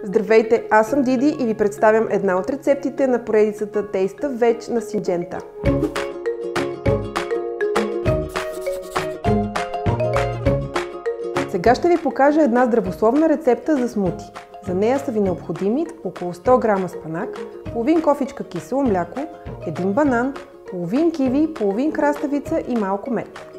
Здравейте, аз съм Диди и ви представям една от рецептите на поредицата Taste of Veg на Syngenta. Сега ще ви покажа една здравословна рецепта за смути. За нея са ви необходими около 100 грама спанак, половин кофичка кисело мляко, един банан, половин киви, половин краставица и малко мед.